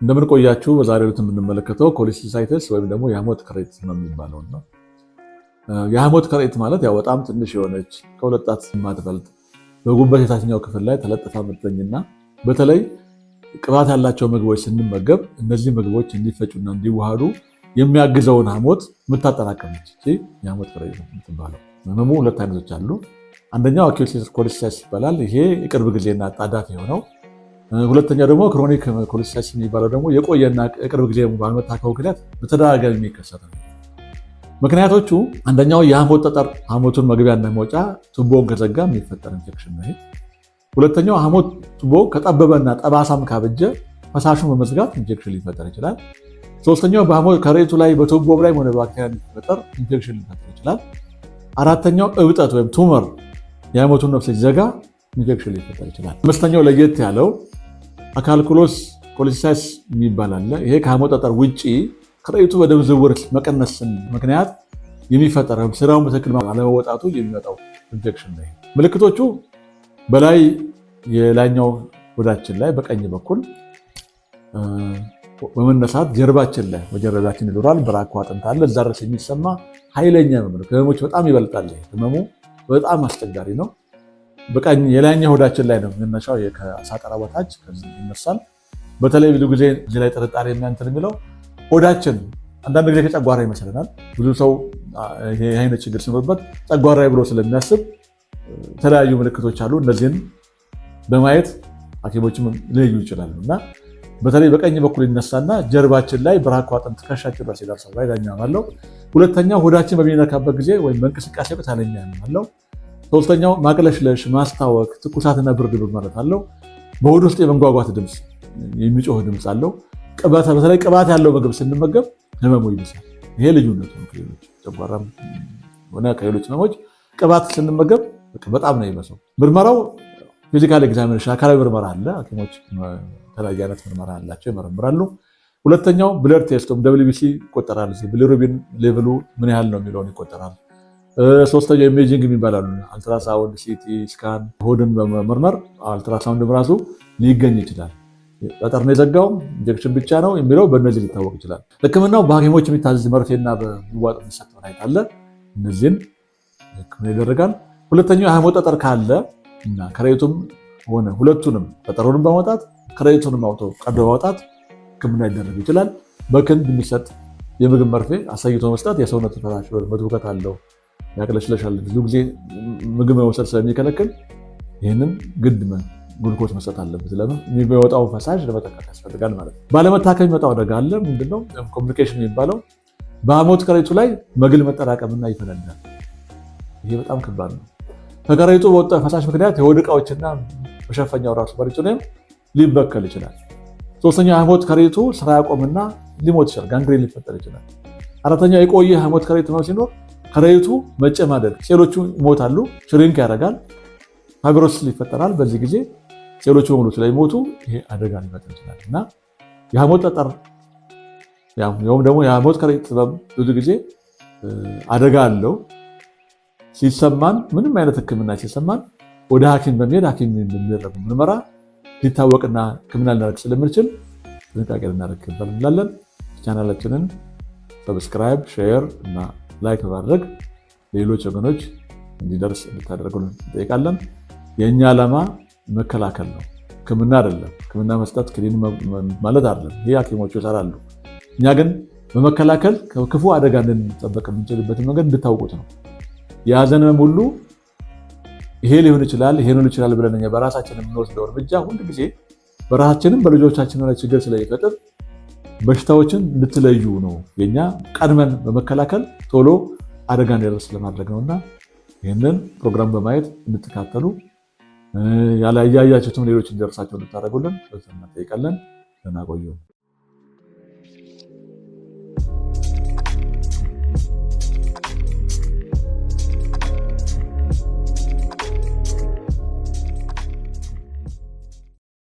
እንደምን ቆያችሁ። በዛሬው ዕለት የምንመለከተው ኮሊሲስታይቲስ ወይም ደግሞ የሐሞት ከረጢት ነው የሚባለው ነው። የሐሞት ከረጢት ማለት ያው በጣም ትንሽ የሆነች ከሁለት ጣት የማትበልጥ በጉበት የታችኛው ክፍል ላይ ተለጥፋ የምትገኝና በተለይ ቅባት ያላቸው ምግቦች ስንመገብ እነዚህ ምግቦች እንዲፈጩና እንዲዋሃዱ የሚያግዘውን ሐሞት የምታጠራቅም ነች። የሐሞት ከረጢት የምትባለው ህመሙ ሁለት አይነቶች አሉ። አንደኛው አኪዩት ኮሊሲስታይቲስ ይባላል። ይሄ የቅርብ ጊዜና አጣዳፊ የሆነው። ሁለተኛው ደግሞ ክሮኒክ ኮሊሲስታይቲስ የሚባለው ደግሞ የቆየና የቅርብ ጊዜ ባለመታከም ምክንያት በተደጋጋሚ የሚከሰት ነው። ምክንያቶቹ አንደኛው የሐሞት ጠጠር ሐሞቱን መግቢያና መውጫ ቱቦውን ከዘጋ የሚፈጠር ኢንፌክሽን ነው። ሁለተኛው ሐሞት ቱቦ ከጠበበና ጠባሳም ካበጀ ፈሳሹን በመዝጋት ኢንፌክሽን ሊፈጠር ይችላል። ሶስተኛው በሐሞት ከረጢቱ ላይ በቱቦ ላይ ሆነ ባክቴሪያ ሊፈጠር ኢንፌክሽን ሊፈጠር ይችላል። አራተኛው እብጠት ወይም ቱመር የሐሞቱን ነፍስ ሲዘጋ ኢንፌክሽን ሊፈጠር ይችላል። አምስተኛው ለየት ያለው አካልኩሎስ ኮሊሲስታይቲስ የሚባል አለ። ይሄ ከሐሞት ጠጠር ውጪ ከረጢቱ በደም ዝውውር መቀነስን ምክንያት የሚፈጠር ስራውን በትክክል አለመወጣቱ የሚመጣው ኢንፌክሽን ነው። ምልክቶቹ በላይ የላይኛው ሆዳችን ላይ በቀኝ በኩል በመነሳት ጀርባችን ላይ በጀርባችን ይኖራል። በራኩ አጥንት አለ። እዛ ድረስ የሚሰማ ኃይለኛ ህመሞች በጣም ይበልጣል። ህመሙ በጣም አስቸጋሪ ነው። በቀኝ የላይኛው ሆዳችን ላይ ነው የሚነሳው። ከሳጠራ በታች ከዚህ ይነሳል። በተለይ ብዙ ጊዜ እዚህ ላይ ጥርጣሬ እንትን የሚለው ሆዳችን አንዳንድ ጊዜ ከጨጓራ ይመስለናል። ብዙ ሰው ይሄ አይነት ችግር ሲኖርበት ጨጓራ ብሎ ስለሚያስብ የተለያዩ ምልክቶች አሉ። እነዚህን በማየት ሐኪሞችም ሊለዩ ይችላሉ። እና በተለይ በቀኝ በኩል ይነሳና ጀርባችን ላይ በራኩ አጥንት ትከሻችን ድረስ ይደርሳል። ላይኛው አለው። ሁለተኛው ሆዳችን በሚነካበት ጊዜ ወይም በእንቅስቃሴ ወቅት ኃይለኛ አለው። ሶስተኛው ማቅለሽለሽ፣ ማስታወክ፣ ትኩሳትና ብርድ ማለት አለው። በሆድ ውስጥ የመንጓጓት ድምፅ፣ የሚጮህ ድምፅ አለው። በተለይ ቅባት ያለው ምግብ ስንመገብ ህመሙ ይብሳል። ይሄ ልዩነቱ ነው ከሌሎች ጨጓራም ሆነ ከሌሎች ህመሞች። ቅባት ስንመገብ በጣም ነው ይበሳው። ምርመራው ፊዚካል ኤግዛሚኔሽን አካላዊ ምርመራ አለ። ሐኪሞች የተለያየ አይነት ምርመራ አላቸው፣ ይመረምራሉ። ሁለተኛው ብለድ ቴስት WBC ይቆጠራል። ብሊሩቢን ሌቭሉ ምን ያህል ነው የሚለውን ይቆጠራል። ሶስተኛው ኢሜጂንግ የሚባላሉ አልትራሳውንድ፣ ሲቲ ስካን፣ ሆድን በመመርመር አልትራሳውንድ ራሱ ሊገኝ ይችላል። ጠጠር ነው የዘጋው ኢንጀክሽን ብቻ ነው የሚለው በእነዚህ ሊታወቅ ይችላል። ህክምናው በሐኪሞች የሚታዘዝ መርፌና በሚዋጥ የሚሰጥ መድኃኒት አለ። እነዚህን ህክምና ይደረጋል። ሁለተኛው የሐሞት ጠጠር ካለ እና ከረጢቱም ሆነ ሁለቱንም ጠጠሩንም በማውጣት ከረጢቱንም አውጥቶ ቀዶ በማውጣት ህክምና ሊደረግ ይችላል። በክንድ የሚሰጥ የምግብ መርፌ አሳይቶ መስጠት የሰውነት ፈሳሽ መትቡከት አለው፣ ያቅለሽለሻል። ብዙ ጊዜ ምግብ መውሰድ ስለሚከለክል ይህንን ግድ ግሉኮስ መስጠት አለበት። ለምን የሚወጣው ፈሳሽ ለመተካት ያስፈልጋል ማለት ነው። ባለመታከም የሚመጣው አደጋ አለ። ምንድነው? ኮምፕሊኬሽን የሚባለው በሐሞት ከረጢቱ ላይ መግል መጠራቀምና ይፈነዳል። ይሄ በጣም ከባድ ነው። ከከረጢቱ በወጣ ፈሳሽ ምክንያት የሆድ ዕቃዎችና መሸፈኛው ራሱ በሪቶኒየም ሊበከል ይችላል። ሶስተኛው የሐሞት ከረጢቱ ስራ ያቆምና ሊሞት ይችላል። ጋንግሪን ሊፈጠር ይችላል። አራተኛው የቆየ የሐሞት ከረጢት ነው ሲኖር ከረጢቱ መጨማደድ፣ ሴሎቹ ይሞታሉ፣ ሽሪንክ ያደርጋል፣ ፋይብሮሲስ ይፈጠራል። በዚህ ጊዜ ሴሎቹ በሙሉ ስለሚሞቱ ይሄ አደጋ ሊፈጠር ይችላል። እና የሐሞት ጠጠር ያውም ደግሞ የሐሞት ከረጢት ብዙ ጊዜ አደጋ አለው። ሲሰማን ምንም አይነት ህክምና ሲሰማን ወደ ሐኪም በመሄድ ሐኪም በሚያደርጉ ምርመራ ሊታወቅና ህክምና ልናደርግ ስለምንችል ጥንቃቄ ልናደርግ እንላለን። ቻናላችንን ሰብስክራይብ፣ ሼር እና ላይክ በማድረግ ሌሎች ወገኖች እንዲደርስ እንድታደርጉልን እንጠይቃለን። የእኛ ዓላማ መከላከል ነው፣ ህክምና አይደለም። ህክምና መስጠት ክኒን ማለት አይደለም። ይህ ሐኪሞቹ ይሰራሉ። እኛ ግን በመከላከል ክፉ አደጋ እንድንጠበቅ የምንችልበትን መንገድ እንድታውቁት ነው። የያዘን ሁሉ ይሄ ሊሆን ይችላል፣ ይሄ ሊሆን ይችላል ብለን እኛ በራሳችን የምንወስደው እርምጃ ሁሉ ጊዜ በራሳችንም በልጆቻችን ላይ ችግር ስለሚፈጥር በሽታዎችን እንድትለዩ ነው። የኛ ቀድመን በመከላከል ቶሎ አደጋ እንዲደርስ ለማድረግ ነውና ይህንን ፕሮግራም በማየት እንድትካተሉ ያያያችሁትም ሌሎች እንዲደርሳቸው እንድታደርጉልን በትህትና እንጠይቃለን። ደህና ቆዩ።